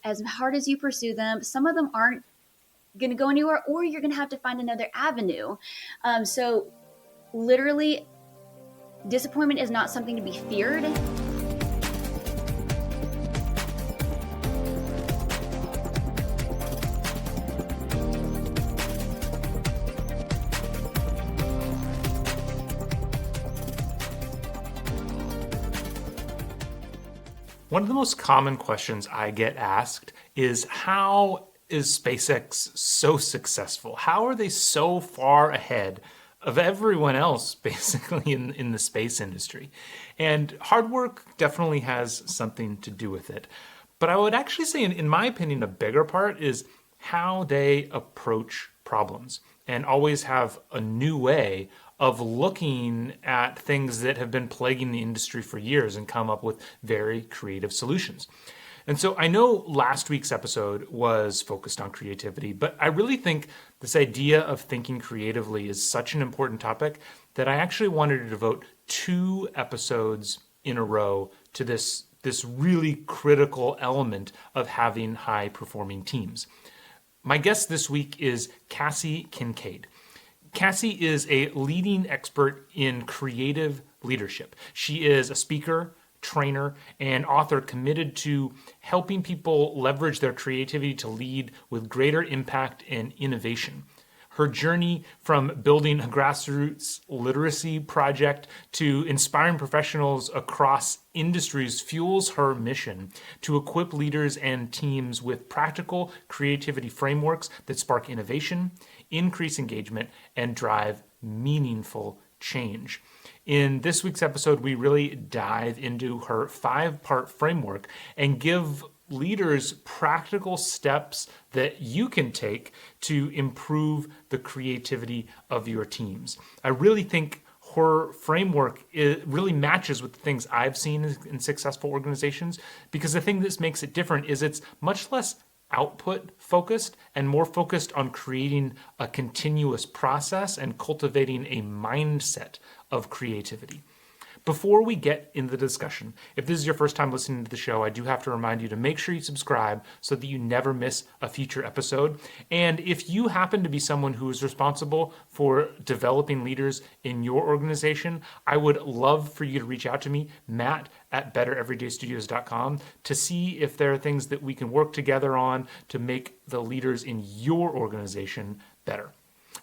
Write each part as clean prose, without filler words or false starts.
as hard as you pursue them, some of them aren't going to go anywhere, or you're going to have to find another avenue. So literally, disappointment is not something to be feared. One of the most common questions I get asked is, how is SpaceX so successful? How are they so far ahead of everyone else, basically, in the space industry? And hard work definitely has something to do with it. But I would actually say, in my opinion, a bigger part is how they approach problems and always have a new way of looking at things that have been plaguing the industry for years and come up with very creative solutions. And so I know last week's episode was focused on creativity, but I really think this idea of thinking creatively is such an important topic that I actually wanted to devote 2 episodes in a row to this really critical element of having high performing teams. My guest this week is Kassi Kinkaid. Kassi is a leading expert in creative leadership. She is a speaker, trainer, and author committed to helping people leverage their creativity to lead with greater impact and innovation. Her journey from building a grassroots literacy project to inspiring professionals across industries fuels her mission to equip leaders and teams with practical creativity frameworks that spark innovation, increase engagement, and drive meaningful change. In this week's episode, we really dive into her 5-part framework and give leaders practical steps that you can take to improve the creativity of your teams. I really think her framework really matches with the things I've seen in successful organizations, because the thing that makes it different is it's much less output focused and more focused on creating a continuous process and cultivating a mindset of creativity. Before we get into the discussion, if this is your first time listening to the show, I do have to remind you to make sure you subscribe so that you never miss a future episode. And if you happen to be someone who is responsible for developing leaders in your organization, I would love for you to reach out to me, Matt at bettereverydaystudios.com, to see if there are things that we can work together on to make the leaders in your organization better.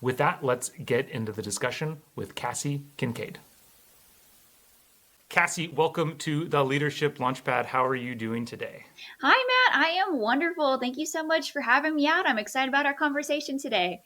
With that, let's get into the discussion with Kassi Kinkaid. Kassi, welcome to the Leadership Launchpad. How are you doing today? Hi, Matt. I am wonderful. Thank you so much for having me out. I'm excited about our conversation today.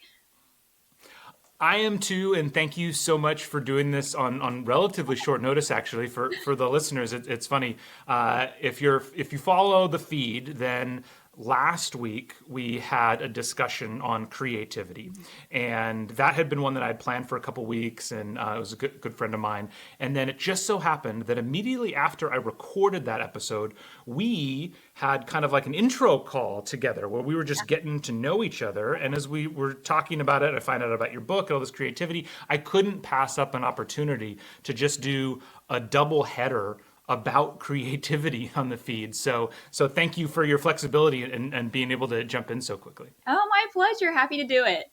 I am too, and thank you so much for doing this on relatively short notice. Actually, for the listeners, it's funny. If you follow the feed, then last week we had a discussion on creativity, and that had been one that I'd planned for a couple weeks, and it was a good friend of mine. And then it just so happened that immediately after I recorded that episode, we had kind of like an intro call together where we were just getting to know each other. And as we were talking about it, I find out about your book and all this creativity. I couldn't pass up an opportunity to just do a double header about creativity on the feed. So thank you for your flexibility and being able to jump in so quickly. Oh, my pleasure. Happy to do it.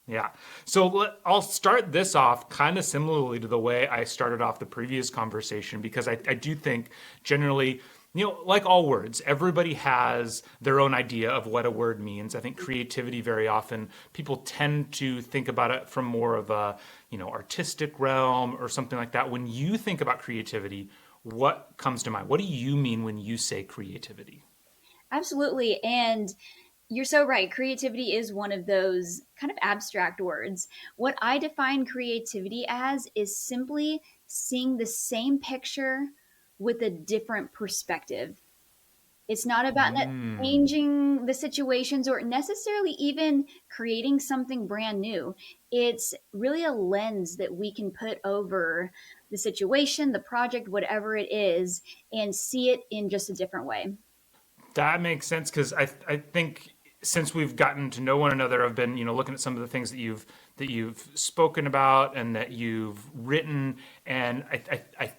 Yeah. So I'll start this off kind of similarly to the way I started off the previous conversation, because I do think generally, like all words, everybody has their own idea of what a word means. I think creativity, very often, people tend to think about it from more of a, artistic realm or something like that. When you think about creativity, what comes to mind? What do you mean when you say creativity? Absolutely. And you're so right. Creativity is one of those kind of abstract words. What I define creativity as is simply seeing the same picture with a different perspective. It's not about changing the situations or necessarily even creating something brand new. It's really a lens that we can put over the situation, the project, whatever it is, and see it in just a different way. That makes sense, because I think since we've gotten to know one another, I've been, looking at some of the things that you've spoken about and that you've written. And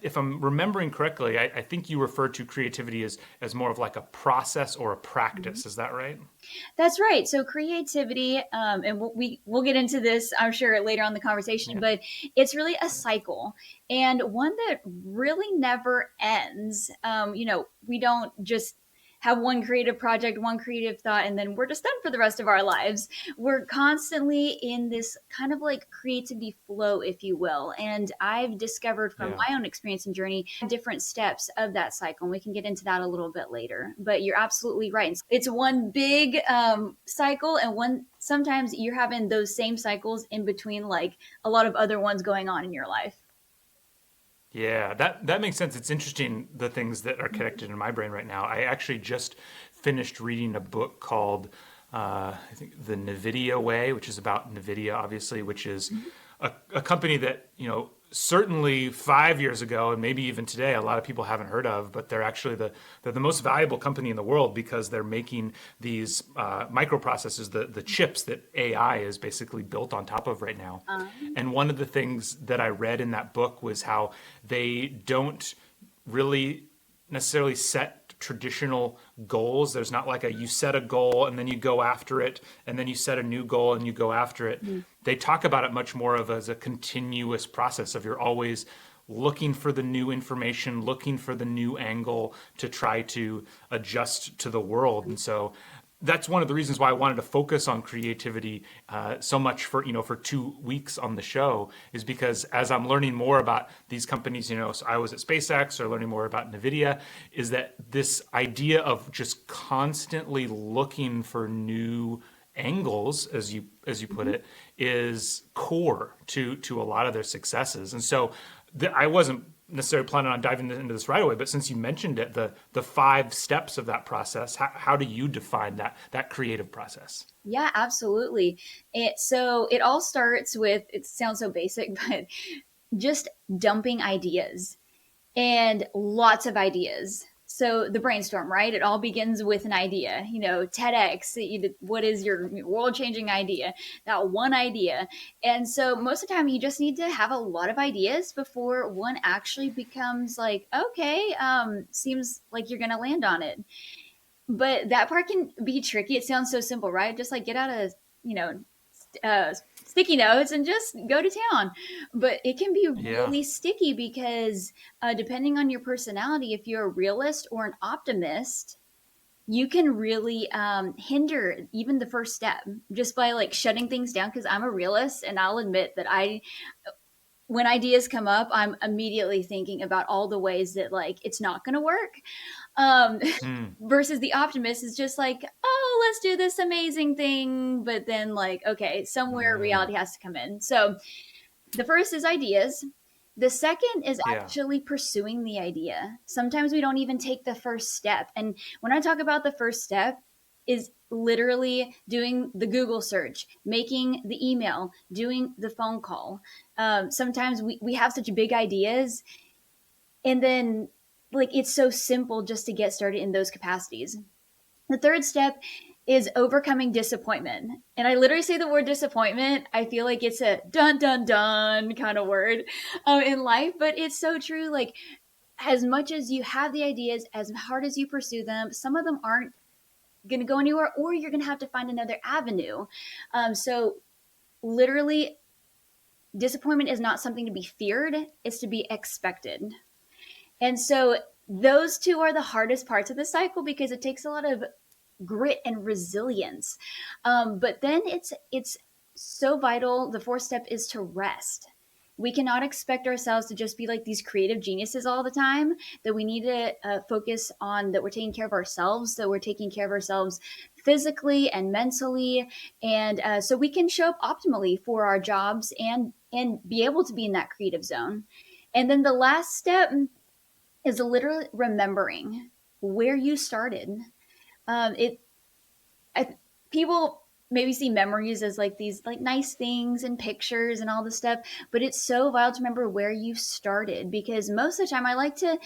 if I'm remembering correctly, I think you referred to creativity as more of like a process or a Mhm. practice. Is that right? That's right. So creativity, and we'll get into this, I'm sure, later on in the conversation, Yeah. but it's really a cycle and one that really never ends. We don't just have one creative project, one creative thought, and then we're just done for the rest of our lives. We're constantly in this kind of like creativity flow, if you will. And I've discovered from Yeah. my own experience and journey different steps of that cycle. And we can get into that a little bit later. But you're absolutely right. It's one big cycle, and one sometimes you're having those same cycles in between like a lot of other ones going on in your life. Yeah, that makes sense. It's interesting the things that are connected in my brain right now. I actually just finished reading a book called I think The NVIDIA Way, which is about NVIDIA, obviously, which is a company that, certainly 5 years ago and maybe even today, a lot of people haven't heard of, but they're the most valuable company in the world because they're making these microprocessors, the chips that AI is basically built on top of right now. Um, And one of the things that I read in that book was how they don't really necessarily set traditional goals. There's not like a you set a goal and then you go after it, and then you set a new goal and you go after it. They talk about it much more of as a continuous process of you're always looking for the new information, looking for the new angle to try to adjust to the world. And so that's one of the reasons why I wanted to focus on creativity so much for 2 weeks on the show, is because as I'm learning more about these companies, so I was at SpaceX or learning more about NVIDIA, is that this idea of just constantly looking for new angles, as you put it, is core to a lot of their successes. And so I wasn't necessarily planning on diving into this right away, but since you mentioned it, the 5 steps of that process, how do you define that creative process? yeah, absolutely. So it all starts with, it sounds so basic, but just dumping ideas and lots of ideas. So the brainstorm, right? It all begins with an idea. TEDx. What is your world-changing idea? That one idea. And so most of the time, you just need to have a lot of ideas before one actually becomes like, okay, seems like you're gonna land on it. But that part can be tricky. It sounds so simple, right? Just like get out a you know sticky notes and just go to town. But it can be Yeah. really sticky because depending on your personality, if you're a realist or an optimist, you can really hinder even the first step just by like shutting things down. Because I'm a realist, and I'll admit that when ideas come up, I'm immediately thinking about all the ways that like it's not going to work. Um, Mm, versus the optimist is just like, oh, let's do this amazing thing. But then, like, okay, somewhere mm, reality has to come in. So the first is ideas. The second is yeah. actually pursuing the idea. Sometimes we don't even take the first step. And when I talk about the first step, is literally doing the Google search, making the email, doing the phone call. Sometimes we have such big ideas, and then like it's so simple just to get started in those capacities. The third step is overcoming disappointment. And I literally say the word disappointment. I feel like it's a dun dun dun kind of word in life, but it's so true. Like, as much as you have the ideas, as hard as you pursue them, some of them aren't going to go anywhere, or you're going to have to find another avenue. So, literally, disappointment is not something to be feared, it's to be expected. And so, those two are the hardest parts of the cycle because it takes a lot of grit and resilience. But then it's so vital. The fourth step is to rest. We cannot expect ourselves to just be like these creative geniuses all the time. That we need to focus on that we're taking care of ourselves. So we're taking care of ourselves physically and mentally, and so we can show up optimally for our jobs and be able to be in that creative zone. And then the last step is literally remembering where you started. It I, People maybe see memories as like these like nice things and pictures and all this stuff, but it's so vital to remember where you started, because most of the time I like to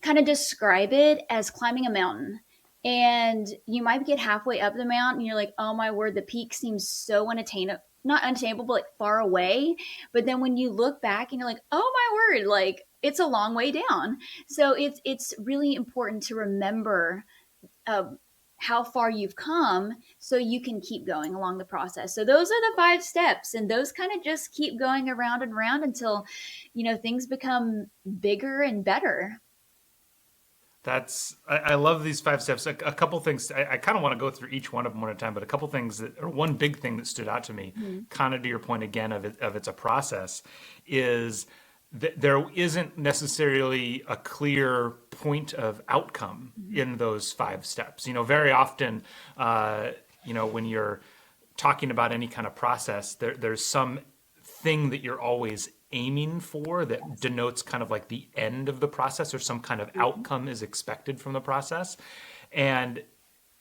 kind of describe it as climbing a mountain. And you might get halfway up the mountain and you're like, oh my word, the peak seems so unattainable, not unattainable, but like far away. But then when you look back and you're like, oh my word, like it's a long way down. So it's really important to remember uh, how far you've come so you can keep going along the process. So those are the 5 steps, and those kind of just keep going around and around until things become bigger and better. I love these 5 steps. A couple things, I kind of want to go through each one of them one at a time, but a couple things or one big thing that stood out to me, Mhm. kind of to your point again of it's a process, is that there isn't necessarily a clear point of outcome Mhm. in those 5 steps. Very often, when you're talking about any kind of process, there's some thing that you're always aiming for that Yes. denotes kind of like the end of the process, or some kind of outcome is expected from the process. And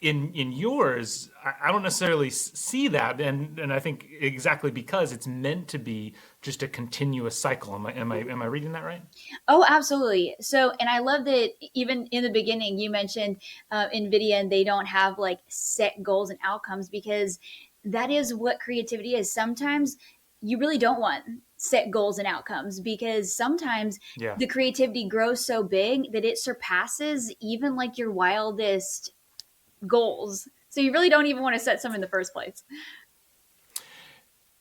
in yours, I don't necessarily see that, and I think exactly because it's meant to be just a continuous cycle. Am I reading that right? Oh, absolutely. So, and I love that even in the beginning, you mentioned NVIDIA and they don't have like set goals and outcomes because that is what creativity is. Sometimes you really don't want set goals and outcomes because sometimes Yeah. the creativity grows so big that it surpasses even like your wildest goals. So you really don't even want to set some in the first place.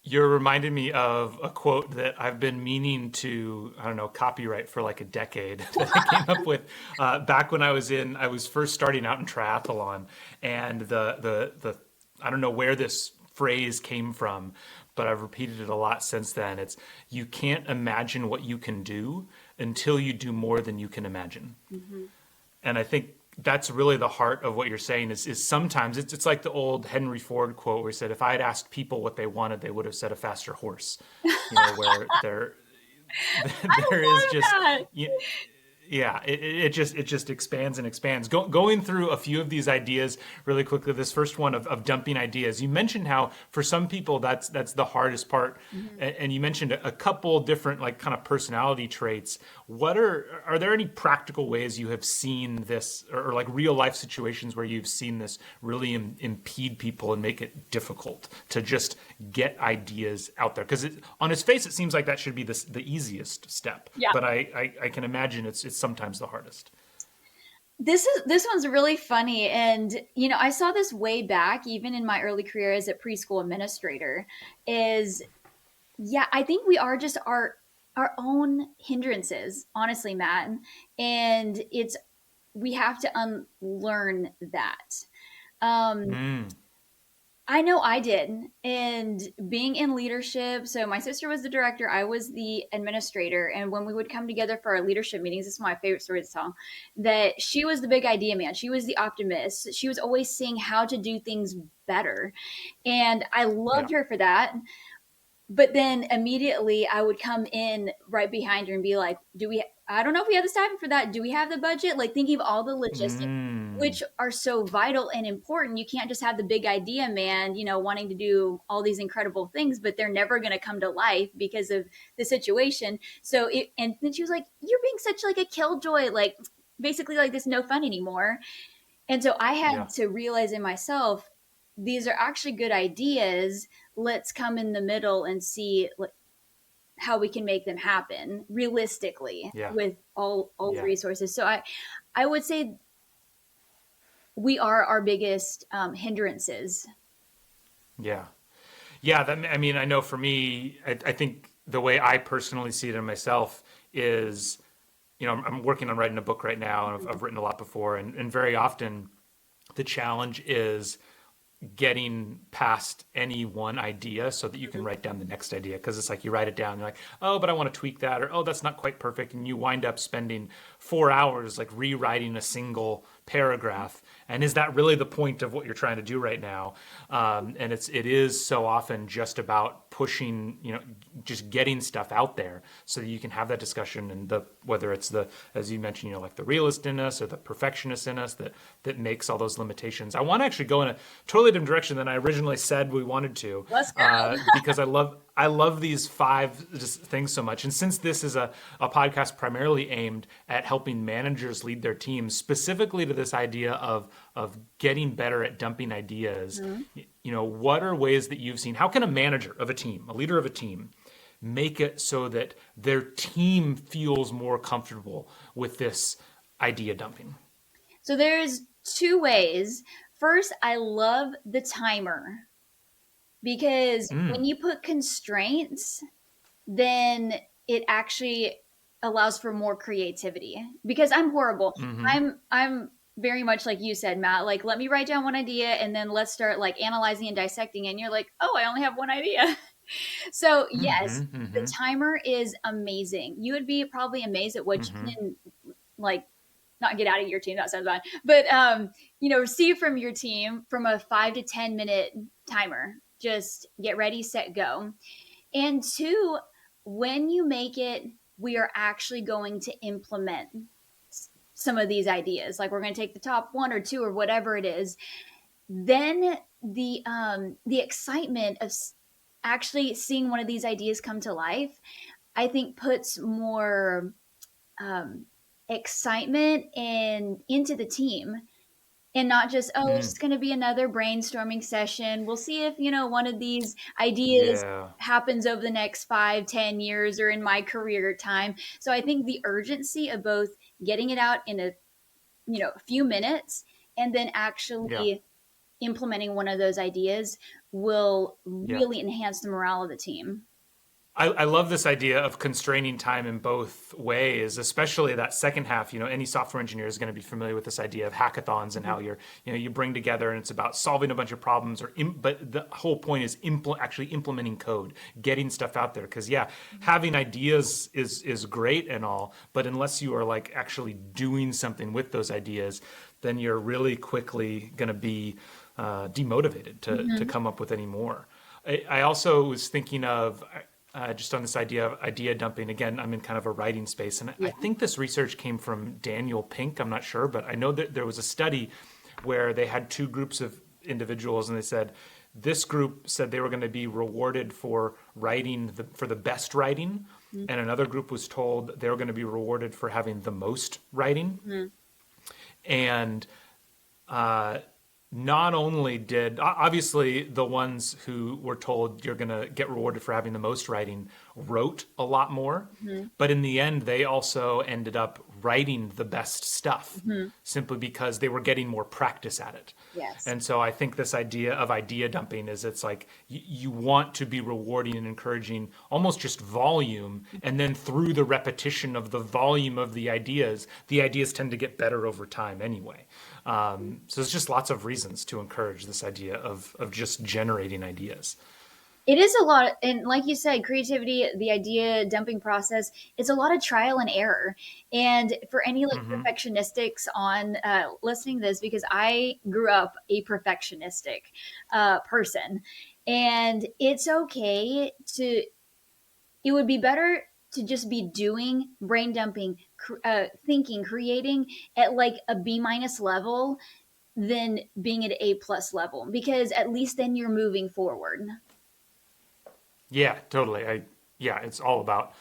You're reminding me of a quote that I've been meaning to, I don't know, copyright for like a decade that I came up with back when I was first starting out in triathlon. And I don't know where this phrase came from, but I've repeated it a lot since then. It's, you can't imagine what you can do until you do more than you can imagine. Mhm. And I think that's really the heart of what you're saying is sometimes it's like the old Henry Ford quote where he said, if I had asked people what they wanted, they would have said a faster horse. Where I there is love just, that. you, yeah, it just expands and expands. Going through a few of these ideas really quickly. This first one of dumping ideas. You mentioned how for some people that's the hardest part, Mhm. and you mentioned a couple different like kind of personality traits. Are there any practical ways you have seen this, or like real life situations where you've seen this really impede people and make it difficult to just get ideas out there? Because on its face, it seems like that should be the easiest step, Yeah. but I can imagine it's sometimes the hardest. This one's really funny, and I saw this way back even in my early career as a preschool administrator. Is Yeah, I think we are just our own hindrances, honestly, Matt. And it's we have to unlearn that. um Mm, I know I did. And being in leadership, so my sister was the director, I was the administrator. And when we would come together for our leadership meetings, this is my favorite story to tell, that she was the big idea man. She was the optimist. She was always seeing how to do things better. And I yeah. loved her for that. But then immediately I would come in right behind her and be like, I don't know if we have the staffing for that. Do we have the budget? Like thinking of all the logistics, Mm, which are so vital and important. You can't just have the big idea man, wanting to do all these incredible things, but they're never going to come to life because of the situation. And then she was like, you're being such like a killjoy, like basically like this no fun anymore. And so I had yeah. to realize in myself, these are actually good ideas. Let's come in the middle and see how we can make them happen realistically Yeah. with all the Yeah. resources. So I would say we are our biggest hindrances. Yeah. Yeah, I mean, I know for me, I think the way I personally see it in myself is, I'm working on writing a book right now, and I've written a lot before, and very often the challenge is getting past any one idea so that you can Mhm. write down the next idea. Because it's like you write it down, you're like, oh, but I want to tweak that, or oh, that's not quite perfect. And you wind up spending 4 hours like rewriting a single paragraph. And is that really the point of what you're trying to do right now? And it is so often just about pushing, just getting stuff out there so that you can have that discussion, and whether it's as you mentioned, like the realist in us or the perfectionist in us that makes all those limitations. I want to actually go in a totally different direction than I originally said we wanted to, Let's go. because I love these five just things so much. And since this is a podcast primarily aimed at helping managers lead their teams, specifically to this idea of getting better at dumping ideas, Mhm. what are ways that you've seen? How can a manager of a team, a leader of a team, make it so that their team feels more comfortable with this idea dumping? So there's two ways. First, I love the timer because when Mm, you put constraints, then it actually allows for more creativity. Because I'm horrible. hmm I'm very much like you said, Matt. Like, let me write down one idea and then let's start like analyzing and dissecting. And you're like, oh, I only have one idea. So yes, hmm the hmm timer is amazing. You would be probably amazed at what you hmm can like not get out of your team. That sounds bad, but receive from your team from a 5 to 10 minute timer. Just get ready, set, go. And two, when you make it, we are actually going to implement some of these ideas. Like we're going to take the top one or two or whatever it is. Then the excitement of actually seeing one of these ideas come to life, I think puts more um, excitement and into the team and not just it's mm, just going to be another brainstorming session. We'll see if one of these ideas yeah, happens over the next 5-10 years or in my career time. So I think the urgency of both getting it out in a few minutes and then yeah, actually implementing one of those ideas will yeah. really enhance the morale of the team. I love this idea of constraining time in both ways, especially that second half. Any software engineer is going to be familiar with this idea of hackathons and how you bring together and it's about solving a bunch of problems, but the whole point is actually implementing code, getting stuff out there. Because yeah, having ideas is great and all, but unless you are like actually doing something with those ideas, then you're really quickly going to be demotivated to Mm-hmm. come up with any more. I also was thinking of just on this idea of idea dumping. Again, I'm in kind of a writing space, and I Yeah. think this research came from Daniel Pink. I'm not sure, but I know that there was a study where they had two groups of individuals, and they said this group said they were going to be rewarded for writing for the best writing, and another group was told they were going to be rewarded for having the most writing. Mm-hmm. And uh, not only did obviously the ones who were told you're going to get rewarded for having the most writing wrote a lot more, Mm-hmm. but in the end they also ended up writing the best stuff Mm-hmm. simply because they were getting more practice at it. Yes. And so I think this idea of idea dumping is it's like you want to be rewarding and encouraging almost just volume. And then through the repetition of the volume of the ideas tend to get better over time anyway. So there's just lots of reasons to encourage this idea of just generating ideas. It is a lot, and like you said, creativity, the idea dumping process, it's a lot of trial and error. And for any like Hmm perfectionistics on listening to this, because I grew up a perfectionistic person, and it's okay to. It would be better to just be doing brain dumping, thinking, creating at like a B- level than being at A+ level, because at least then you're moving forward. Yeah, totally. Yeah, it's all about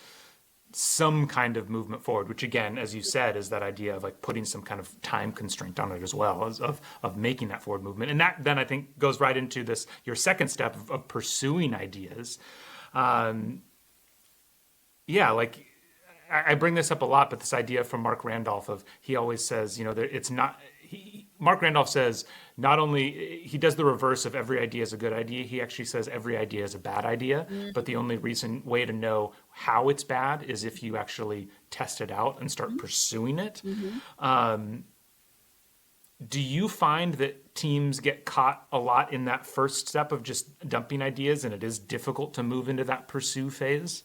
some kind of movement forward, which again, as you said, is that idea of like putting some kind of time constraint on it as well, as of making that forward movement. And that then I think goes right into this your second step of pursuing ideas. Um, yeah, like I bring this up a lot, but this idea from Mark Randolph of he always says, it's not. Mark Randolph says not only he does the reverse of every idea is a good idea. He actually says every idea is a bad idea, but the only way to know how it's bad is if you actually test it out and start pursuing it. Mm-hmm. Do you find that teams get caught a lot in that first step of just dumping ideas, and it is difficult to move into that pursue phase?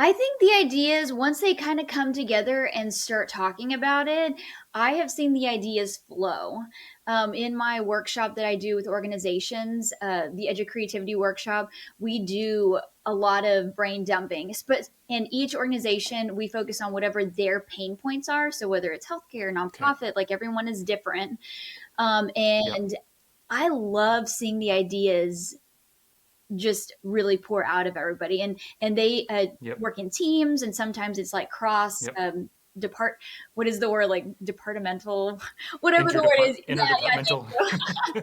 I think the ideas, once they kind of come together and start talking about it, I have seen the ideas flow. In my workshop that I do with organizations, the Edge of Creativity workshop, we do a lot of brain dumping. But in each organization, we focus on whatever their pain points are. So whether it's healthcare, Okay. nonprofit, like everyone is different. Yep. And I love seeing the ideas just really pour out of everybody. And they Yep. work in teams, and sometimes it's like cross Yep. depart what is the word, like departmental, whatever the word is. Yeah, yeah, thank Interdepartmental. you.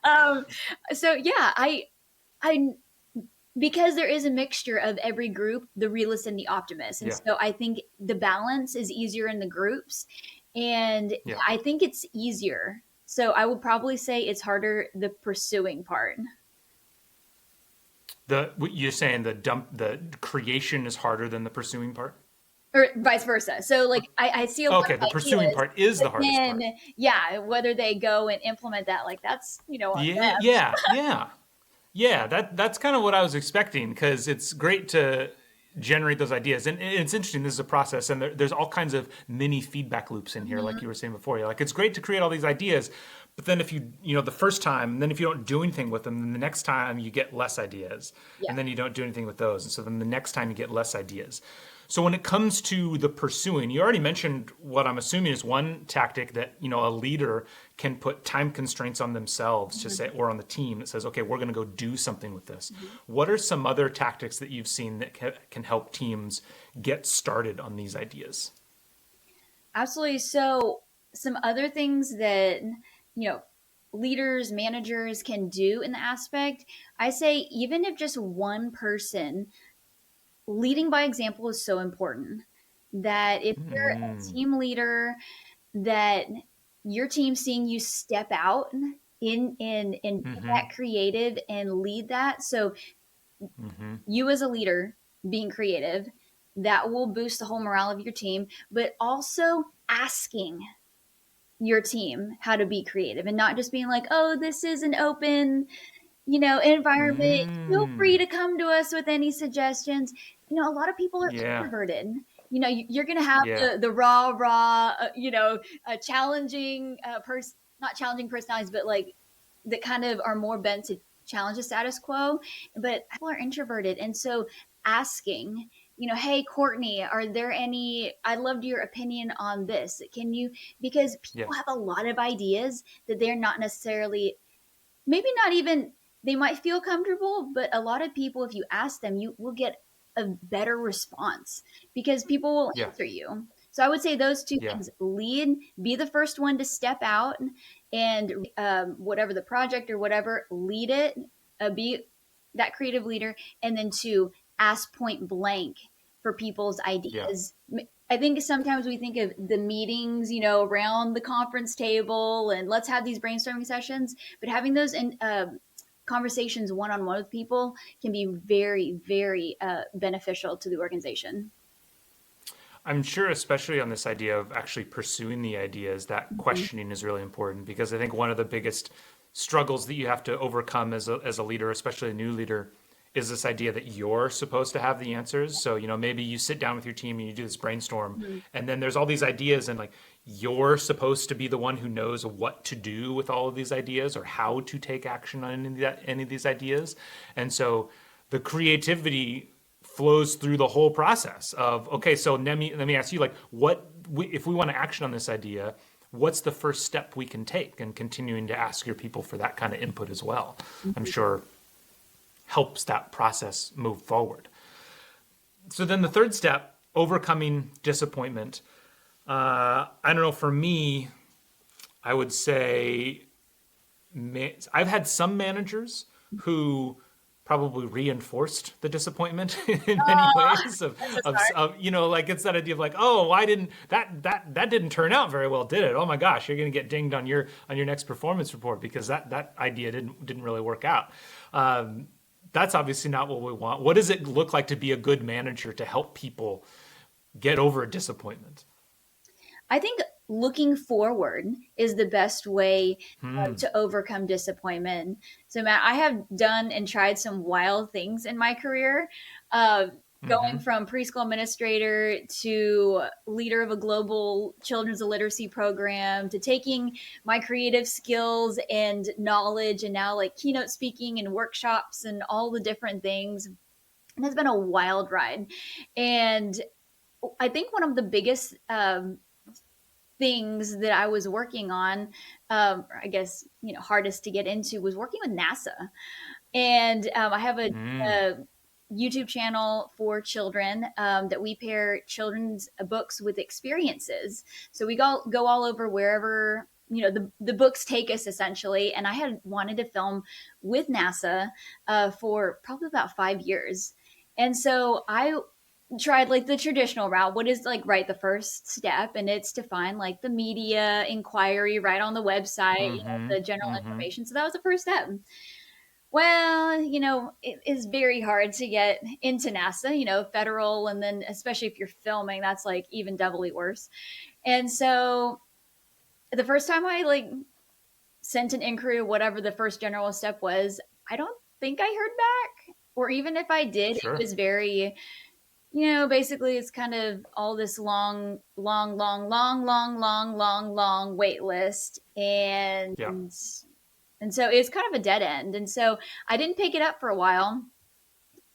um so yeah, I because there is a mixture of every group, the realist and the optimist. And Yeah. so I think the balance is easier in the groups. And Yeah. I think it's easier. So I would probably say it's harder, the pursuing part, What you're saying, the creation is harder than the pursuing part. or vice versa. So, like, I see a lot Okay, the of pursuing ideas, part is but the hardest then, part. yeah, whether they go and implement that, like, that's, on Yeah, them. yeah, yeah. Yeah, that's kind of what I was expecting because it's great to generate those ideas, and it's interesting. This is a process, and there's all kinds of mini feedback loops in here, like Mhm. you were saying before. You're like, it's great to create all these ideas, but then if the first time, then if you don't do anything with them, then the next time you get less ideas, Yeah. and then you don't do anything with those, and so then the next time you get less ideas. So when it comes to the pursuing, you already mentioned what I'm assuming is one tactic that a leader can put time constraints on themselves to say, Mhm. or on the team that says, okay, we're going to go do something with this. Mhm. What are some other tactics that you've seen that can help teams get started on these ideas? Absolutely. So, some other things that, you know, leaders, managers can do in the aspect, I say, even if just one person, leading by example is so important. That if you're a Mm, team leader, that your team seeing you step out in be mm-hmm, that creative and lead that. So mm-hmm, you as a leader being creative, that will boost the whole morale of your team, but also asking your team how to be creative and not just being like, oh, this is an open, environment. Feel free mm, to come to us with any suggestions. A lot of people are yeah, introverted. You're going to have yeah, the raw, challenging not challenging personalities, but like that kind of are more bent to challenge the status quo. But people are introverted. And so asking, hey, Courtney, are there any, I loved your opinion on this. Can you, because yeah, people have a lot of ideas that they're not necessarily, maybe not even, they might feel comfortable, but a lot of people, if you ask them, you will get a better response because people will yeah, answer you. So I would say those two yeah, things: lead, be the first one to step out, and whatever the project or whatever, lead it, be that creative leader, and then to ask point blank for people's yeah, ideas. I think sometimes we think of the meetings, around the conference table, and let's have these brainstorming sessions, but having those in conversations one on one with people can be very, very beneficial to the organization. I'm sure, especially on this idea of actually pursuing the ideas, that Mhm. questioning is really important because I think one of the biggest struggles that you have to overcome as a leader, especially a new leader, is this idea that you're supposed to have the answers. So, maybe you sit down with your team and you do this brainstorm, Mhm. and then there's all these ideas, and like you're supposed to be the one who knows what to do with all of these ideas or how to take action on any of these ideas. And so the creativity flows through the whole process of, okay, so let me ask you, like, if we want to action on this idea, what's the first step we can take, and continuing to ask your people for that kind of input as well, I'm Mhm. sure helps that process move forward. So then the third step, overcoming disappointment. I don't know, for me, I would say I've had some managers who probably reinforced the disappointment in many Oh, ways that's so of like it's that idea of like, oh, why didn't that didn't turn out very well, did it? Oh my gosh, you're going to get dinged on your next performance report because that idea didn't really work out. That's obviously not what we want. What does it look like to be a good manager to help people get over a disappointment? I think looking forward is the best way Hmm. to overcome disappointment. So, Matt, I have done and tried some wild things in my career. Uh, Mm-hmm. Going from preschool administrator to leader of a global children's illiteracy program to taking my creative skills and knowledge and now like keynote speaking and workshops and all the different things. And it's been a wild ride. And I think one of the biggest things that I was working on, I guess, hardest to get into was working with NASA. And I have Mm, a YouTube channel for children that we pair children's books with experiences. So we go all over wherever the books take us essentially. And I had wanted to film with NASA for probably about 5 years, and so I tried like the traditional route. What is like right the first step? And it's to find like the media inquiry right on the website, mm-hmm, the general mm-hmm. information. So that was the first step. Well, it is very hard to get into NASA, federal, and then especially if you're filming, that's like even doubly worse. And so the first time I like sent an inquiry or whatever the first general step was, I don't think I heard back. Or even if I did, it Sure. was very, basically it's kind of all this long, long, long, long, long, long, long, long wait list. Yeah. And so it's kind of a dead end. And so I didn't pick it up for a while.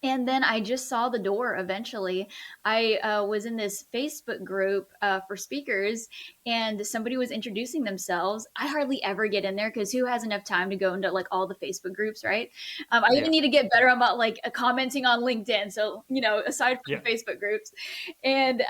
And then I just saw the door eventually. I was in this Facebook group for speakers, and somebody was introducing themselves. I hardly ever get in there because who has enough time to go into like all the Facebook groups, right? I even Yeah. need to get better about like commenting on LinkedIn. So, aside from Yeah. the Facebook groups. And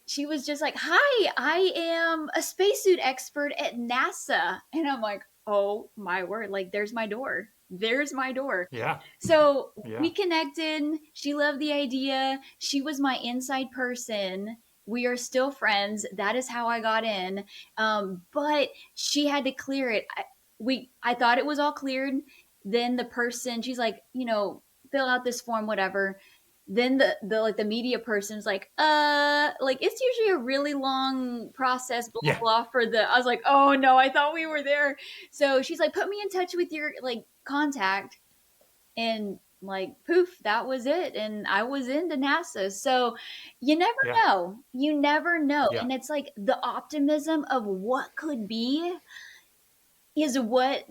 she was just like, "Hi, I am a spacesuit expert at NASA." And I'm like, oh my word, like, there's my door. There's my door. Yeah. So Yeah. we connected. She loved the idea. She was my inside person. We are still friends. That is how I got in. But she had to clear it. I thought it was all cleared. Then the person, she's like, fill out this form, whatever. Then the like the media person's like it's usually a really long process, blah Yeah. blah for the. I was like, oh no, I thought we were there. So she's like, put me in touch with your like contact, and like poof, that was it, and I was into NASA. So you never Yeah. know, you never know. Yeah. And it's like the optimism of what could be is what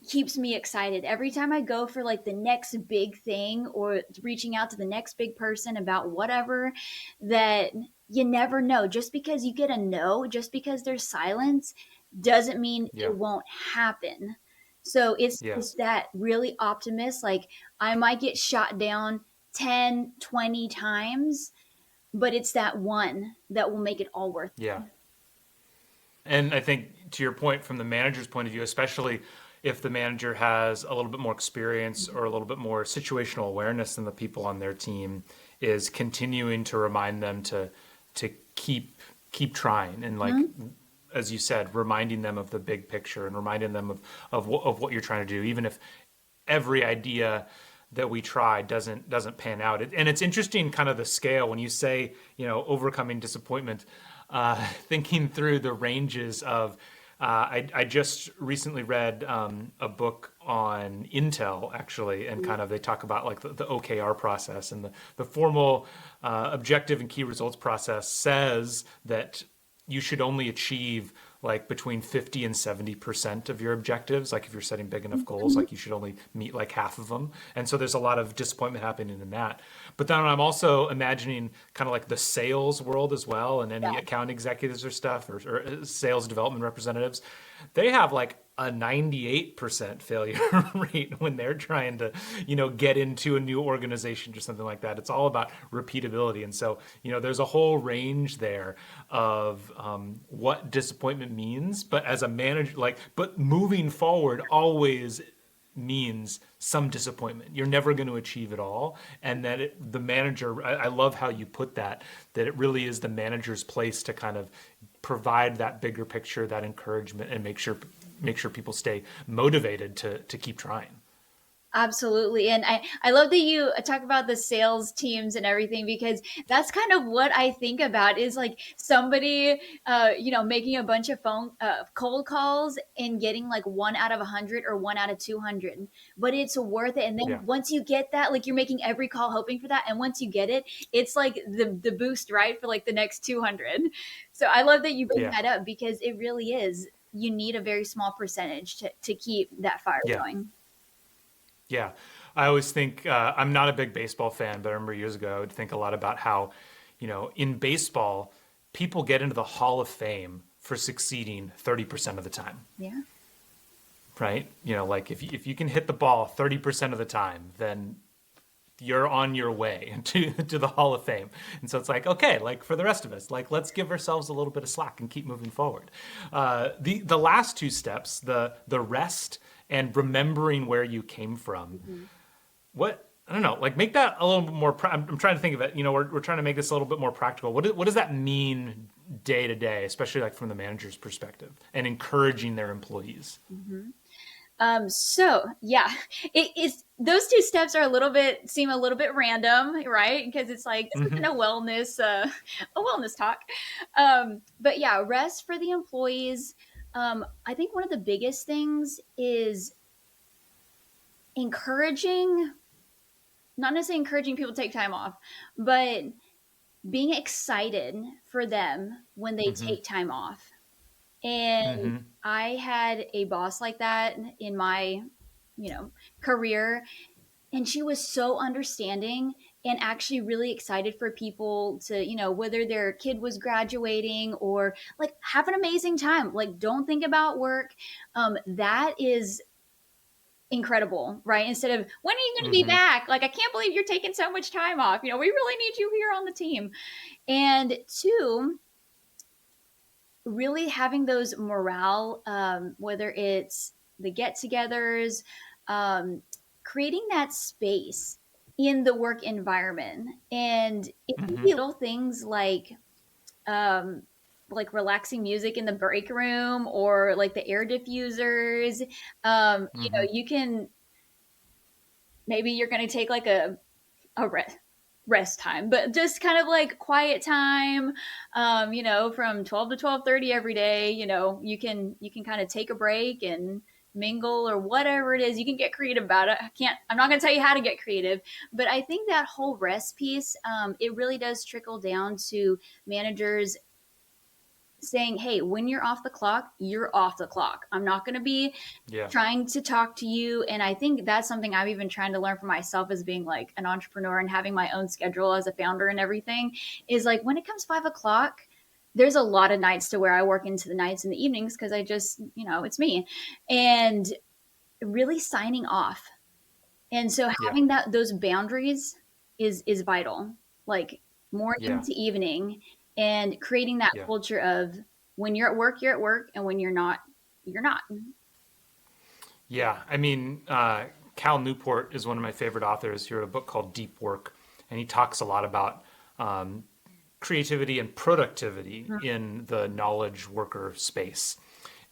keeps me excited every time I go for like the next big thing or reaching out to the next big person about whatever. That you never know, just because you get a no, just because there's silence doesn't mean Yeah. it won't happen. So Yeah. it's that really optimist, like I might get shot down 10, 20 times, but it's that one that will make it all worth Yeah. it. And I think to your point, from the manager's point of view, especially if the manager has a little bit more experience or a little bit more situational awareness than the people on their team, is continuing to remind them to keep trying, and like, Mhm. as you said, reminding them of the big picture and reminding them of what you're trying to do, even if every idea that we try doesn't pan out. And it's interesting, kind of the scale when you say, overcoming disappointment, thinking through the ranges of. I just recently read a book on Intel, actually, and kind of they talk about like the OKR process, and the formal objective and key results process says that you should only achieve like between 50 and 70% of your objectives. Like if you're setting big enough goals, Mhm. like you should only meet like half of them. And so there's a lot of disappointment happening in that. But then I'm also imagining kind of like the sales world as well, and any Yeah. account executives or stuff, or sales development representatives. They have like a 98% failure rate when they're trying to, get into a new organization or something like that. It's all about repeatability. And so, there's a whole range there of what disappointment means. But as a manager, but moving forward always means some disappointment. You're never going to achieve it all. And that the manager, I love how you put that it really is the manager's place to kind of provide that bigger picture, that encouragement, and make sure people stay motivated to keep trying. Absolutely. And I love that you talk about the sales teams and everything, because that's kind of what I think about is like somebody, making a bunch of phone cold calls and getting like 1 out of 100 or 1 out of 200, but it's worth it. And then Yeah. once you get that, like you're making every call hoping for that. And once you get it, it's like the boost, right? For like the next 200. So I love that you bring Yeah. that up, because it really is, you need a very small percentage to keep that fire Yeah. going. Yeah. I always think, I'm not a big baseball fan, but I remember years ago, I would think a lot about how, in baseball, people get into the Hall of Fame for succeeding 30% of the time. Yeah. right? Like if you can hit the ball 30% of the time, then you're on your way to the Hall of Fame. And so it's like, okay, like for the rest of us, like let's give ourselves a little bit of slack and keep moving forward. The last two steps, the rest and remembering where you came from. Mhm. What I don't know, like make that a little bit more. I'm trying to think of it. We're trying to make this a little bit more practical. What does that mean day to day, especially like from the manager's perspective, and encouraging their employees? Mhm. So yeah, it is. Those two steps are seem a little bit random, right? Because it's like this isn't Mm-hmm. a wellness talk. But yeah, rest for the employees. I think one of the biggest things is encouraging, not necessarily encouraging people to take time off, but being excited for them when they Mm-hmm. take time off. And Mm-hmm. I had a boss like that in my, career, and she was so understanding and actually really excited for people to, whether their kid was graduating or like have an amazing time. Like don't think about work. That is incredible, right? Instead of when are you going to be Mm-hmm. back? Like I can't believe you're taking so much time off. We really need you here on the team. And two, really having those morale, whether it's the get-togethers, um, creating that space in the work environment, and it can Mm-hmm. be little things um, like relaxing music in the break room or like the air diffusers. Mm-hmm. You can maybe you're going to take like a rest time, but just kind of like quiet time, from 12 to 12:30 every day. You can kind of take a break and mingle or whatever it is. You can get creative about it. I'm not going to tell you how to get creative, but I think that whole rest piece, it really does trickle down to managers saying, hey, when you're off the clock, you're off the clock. I'm not going to be Yeah. trying to talk to you. And I think that's something I've even trying to learn for myself as being like an entrepreneur and having my own schedule as a founder and everything is like when it comes 5 o'clock, there's a lot of nights to where I work into the nights and the evenings because I just, it's me. And really signing off. And so Yeah. having those boundaries is vital. Like morning Yeah. to evening and creating that Yeah. culture of when you're at work, and when you're not, you're not. Yeah. I mean, Cal Newport is one of my favorite authors. He wrote a book called Deep Work, and he talks a lot about creativity and productivity in the knowledge worker space.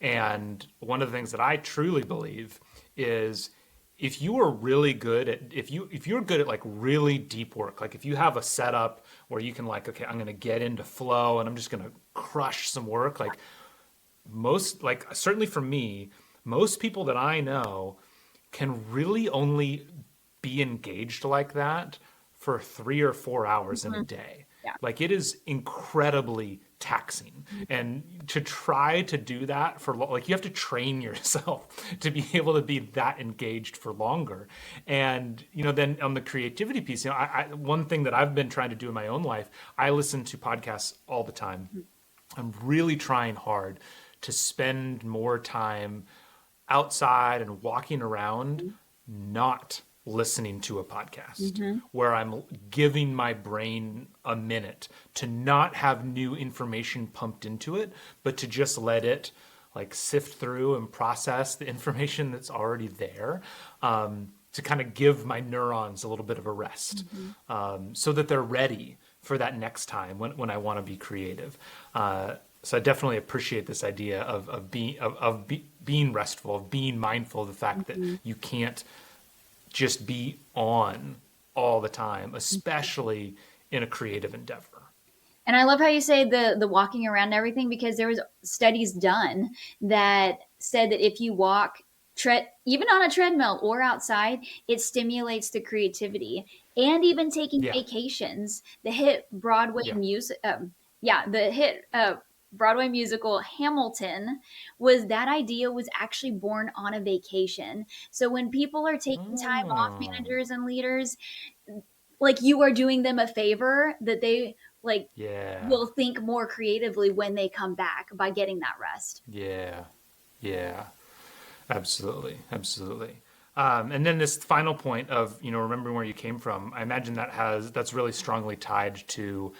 And one of the things that I truly believe is if you are really good at if you're good at like really deep work, like if you have a setup where you can like, okay, I'm going to get into flow and I'm just going to crush some work, like most, like certainly for me, most people that I know can really only be engaged like that for 3 or 4 hours in a Mhm. day. Yeah. Like it is incredibly taxing. And to try to do that for like you have to train yourself to be able to be that engaged for longer. And then on the creativity piece, one thing that I've been trying to do in my own life, I listen to podcasts all the time. I'm really trying hard to spend more time outside and walking around, not listening to a podcast, Mm-hmm. where I'm giving my brain a minute to not have new information pumped into it, but to just let it like sift through and process the information that's already there. To kind of give my neurons a little bit of a rest, Mm-hmm. so that they're ready for that next time when I want to be creative. So I definitely appreciate this idea of being restful, of being mindful of the fact that Mm-hmm. you can't just be on all the time, especially in a creative endeavor. And I love how you say the walking around and everything, because there was studies done that said that if you walk even on a treadmill or outside, it stimulates the creativity. And even taking Yeah, vacations, the hit Broadway yeah. music, the hit Broadway musical Hamilton, was that idea was actually born on a vacation. So when people are taking time off, Oh, managers and leaders, like you are doing them a favor that they like yeah, will think more creatively when they come back by getting that rest. yeah, yeah. Absolutely, absolutely. And then this final point of, remembering where you came from, I imagine that's really strongly tied to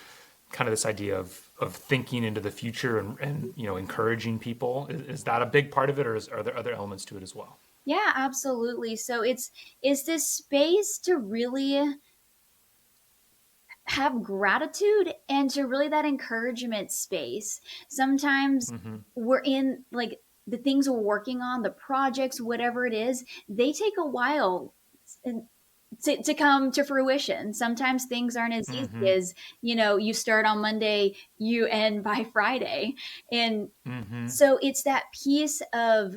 kind of this idea of thinking into the future and encouraging people. Is that a big part of it, or are there other elements to it as well? Yeah, absolutely. So it's this space to really have gratitude and to really that encouragement space. Sometimes Mm-hmm. we're in like the things we're working on, the projects, whatever it is, they take a while to come to fruition. Sometimes things aren't as easy Mm-hmm. as, you start on Monday, you end by Friday. And Mm-hmm. so it's that piece of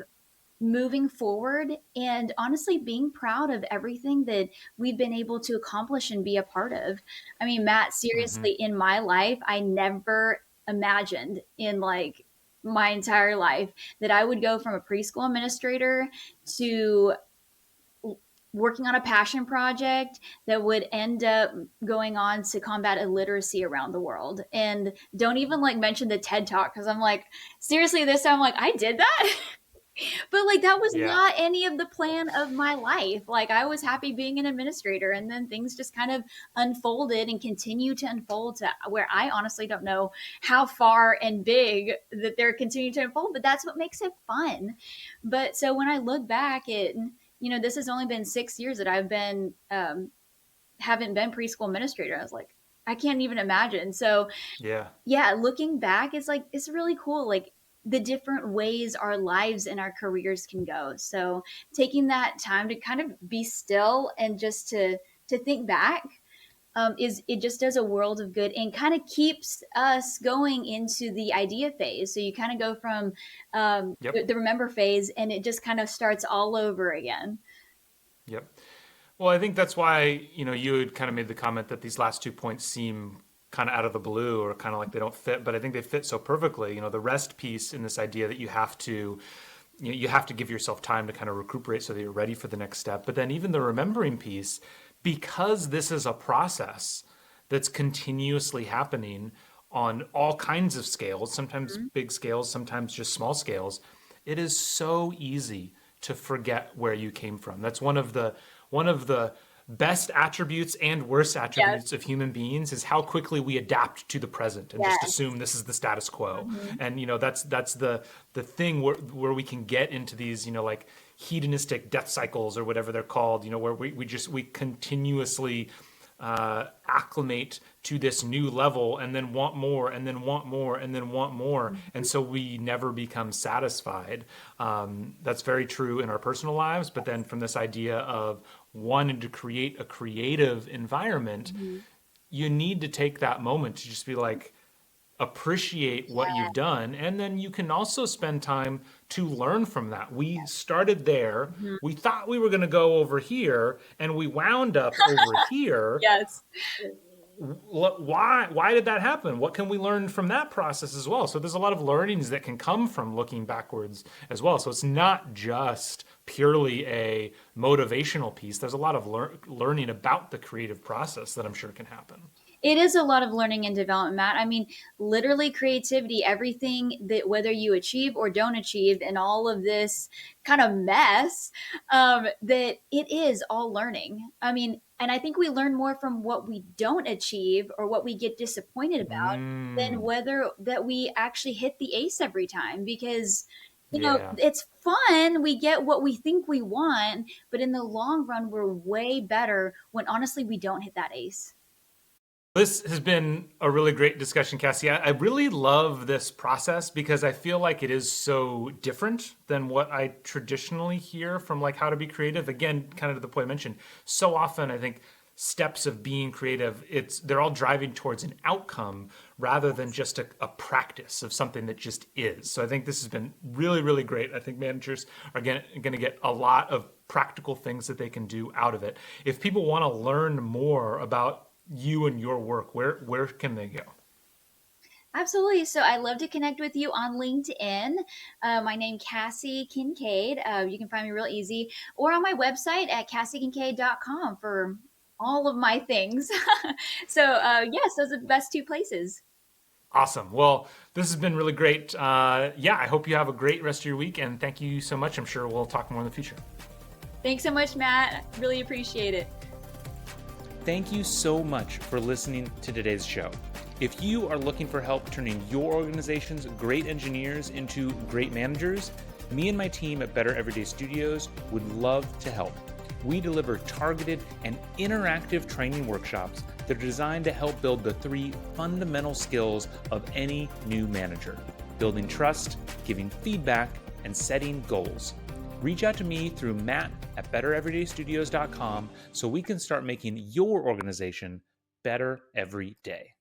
moving forward and honestly being proud of everything that we've been able to accomplish and be a part of. I mean, Matt, Mm-hmm. seriously, in my life, I never imagined in like my entire life that I would go from a preschool administrator to working on a passion project that would end up going on to combat illiteracy around the world. And don't even like mention the TED Talk because I'm like, seriously, this time I'm like, I did that. But like that was Yeah. not any of the plan of my life. Like I was happy being an administrator and then things just kind of unfolded and continue to unfold to where I honestly don't know how far and big that they're continuing to unfold, but that's what makes it fun. But so when I look back at, this has only been 6 years that I've been haven't been preschool administrator. I was like, I can't even imagine. So Yeah. yeah, looking back, it's like it's really cool. Like the different ways our lives and our careers can go. So taking that time to kind of be still and just to think back is it just does a world of good and kind of keeps us going into the idea phase. So you kind of go from Yep. the remember phase, and it just kind of starts all over again. Yep. Well, I think that's why, you had kind of made the comment that these last 2 points seem kind of out of the blue or kind of like they don't fit, but I think they fit so perfectly. The rest piece in this idea that you have to give yourself time to kind of recuperate so that you're ready for the next step. But then even the remembering piece, because this is a process that's continuously happening on all kinds of scales, sometimes Mhm. big scales, sometimes just small scales, it is so easy to forget where you came from. That's one of the best attributes and worst Yes. attributes of human beings is how quickly we adapt to the present and just Yes. assume this is the status quo. Mhm. And that's the thing where we can get into these, like hedonistic death cycles or whatever they're called, where we continuously acclimate to this new level and then want more and then want more and then want more. And so we never become satisfied. That's very true in our personal lives. But then from this idea of wanting to create a creative environment, Mhm. you need to take that moment to just be like, appreciate what you've done, and then you can also spend time to learn from that. We started there, Mhm. we thought we were going to go over here, and we wound up over here. Yes. Why did that happen? What can we learn from that process as well? So there's a lot of learnings that can come from looking backwards as well. So it's not just purely a motivational piece. There's a lot of learning about the creative process that I'm sure can happen. It is a lot of learning and development, Matt. I mean, literally creativity, everything that whether you achieve or don't achieve and all of this kind of mess, that it is all learning. I mean, and I think we learn more from what we don't achieve or what we get disappointed about than Mm, whether that we actually hit the ace every time because yeah. it's fun. We get what we think we want, but in the long run, we're way better when honestly we don't hit that ace. This has been a really great discussion, Cassie. I really love this process because I feel like it is so different than what I traditionally hear from like how to be creative. Again, kind of to the point I mentioned, so often I think steps of being creative, they're all driving towards an outcome rather than just a practice of something that just is. So I think this has been really, really great. I think managers are going to get a lot of practical things that they can do out of it. If people want to learn more about you and your work, where can they go? Absolutely. So I love to connect with you on LinkedIn. My name Kassi Kinkaid. You can find me real easy, or on my website at kassikinkaid.com for all of my things. So yes, those are the best two places. Awesome. Well, this has been really great. Yeah, I hope you have a great rest of your week, and thank you so much. I'm sure we'll talk more in the future. Thanks so much, Matt. Really appreciate it. Thank you so much for listening to today's show. If you are looking for help turning your organization's great engineers into great managers, me and my team at Better Everyday Studios would love to help. We deliver targeted and interactive training workshops that are designed to help build the 3 fundamental skills of any new manager: building trust, giving feedback, and setting goals. Reach out to me through matt@bettereverydaystudios.com so we can start making your organization better every day.